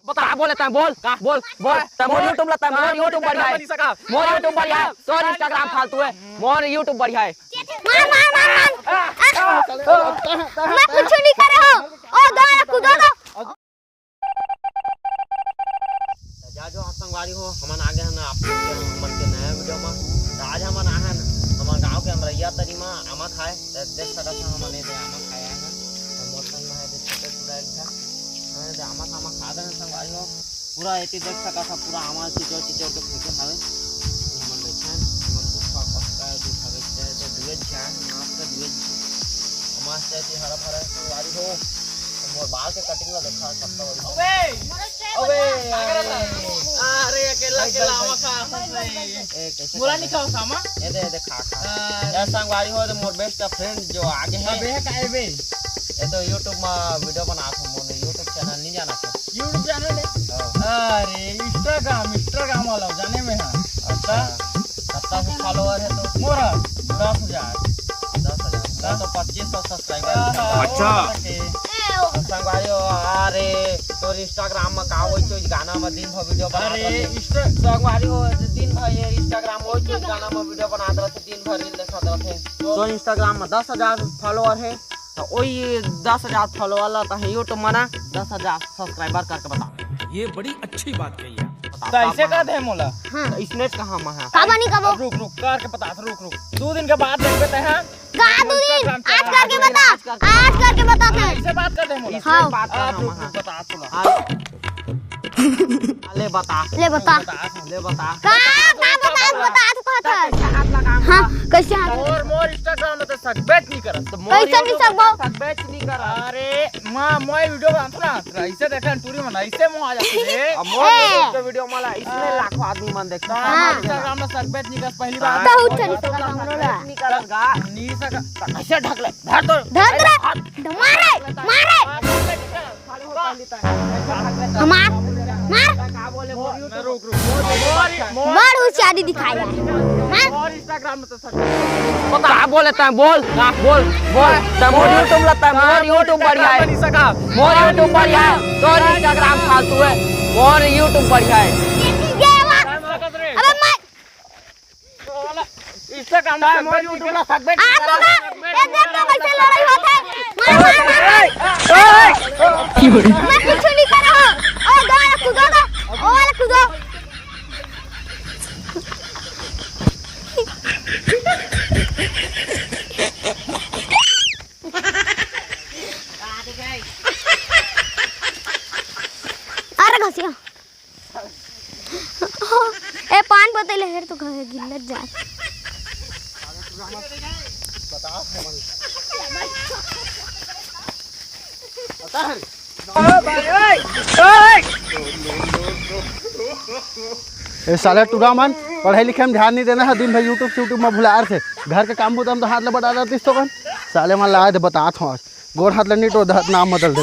बता बोले तै बोल बोल बोल तै मोर YouTube लगता है मोर YouTube बढ़िया है मोर YouTube बढ़िया है तोर Instagram फालतू है मोर YouTube बढ़िया है मार मैं कुछ नहीं कर रहा हूं ओ गाना कूदो दो जा जो आतंकवादी हो हमन आगे है ना आप मन के नया वीडियो में आज हमन आए हैं हमन गांव के अमरैया तरी में आमा खाए देख सकत हम हमने दे आमा खाया है मोटन में है दे छोटे चुड़ैल था हां दे आमा खामा खा दे संगवारी हो पूरा एती देख सकत था पूरा आमा चीजो के फेंके खावे हमन बेचन हमन दुखा पक्का दुखा बेचे तो दुए जान माफ के दुए मस्त है हरा भरा संगवारी हो मोर बाल के कटिंग ला देखा सबका अबे अरे अकेला आमा खा बोला नहीं खाओ सामा ए दे खा यार संगवारी हो तो मोर बेस्ट फ्रेंड जो आगे है बे काए बे ये तो YouTube में वीडियो बनात हूं मोने YouTube चैनल नहीं जाना था YouTube चैनल है अरे Instagram वाला जाने में है अच्छा कितना फॉलोअर है तो मोरा 10,000 तो 2500 सब्सक्राइबर अच्छा संगवारी हो अरे तो Instagram में का होई तो गाना में दिन भर वीडियो बना अरे संगवारी हो दिन भर ये Instagram होई तो गाना में वीडियो बनात रहते दिन भर रील देखत रहते तो Instagram में 10,000 फॉलोअर है तो वही 10,000 फॉलोअर ला तो YouTube में ना 10,000 सब्सक्राइबर करके बता ये बड़ी अच्छी बात कही है तो ऐसे कर दे मोला हां इसने कहां में है काबा नहीं कबो रुक कर के बता रुक 2 दिन के बाद देखबे ते हैं का 2 दिन आज करके बताते हैं इससे बात कर दे मोला हां बात कर बता तोला ले बता का बता तू कहता हां कैसे हाथ मोर Instagram में तो सकबेच नहीं करत तो कैसे नहीं सकबो सकबेच नहीं कर अरे मां मोय वीडियो बनात ना ऐसे देखन टूरी में ऐसे मो आ जाते रे मोर के वीडियो मला इसमें लाखों आदमी मन देखता है Instagram में सकबेच नहीं कर पहली बार तो उठ नहीं सकता हमरोला नहीं करगा नहीं सका कैसे ढक ले धर तो धर मारे मार का बोले रुक मार उचारी दिखाया मार और Instagram में तो बता बोले तै बोल तै मोर YouTube लगता है मोर YouTube बढ़िया है नहीं सका मोर YouTube बढ़िया है तोर Instagram फालतू है मोर YouTube बढ़िया है अबे मैं Instagram में मोर YouTube ला सकबे ये देख तो कैसे लड़ाई होता है मार मैं कुछ नहीं कर रहा हूं ओ गाना कूदो दो ओ वाला कूदो अरे घसिया ए पान बतले हेर तो गिल्लत जा ए साले टूरामन पढ़ाई लिखाई में ध्यान नहीं देना है दिन भर यूट्यूब में भुला थे घर के काम बुतम तो हाथ ले बता देती तो साले मन लाए थे बता गोर हाथ ले नहीं तो नाम बदल दे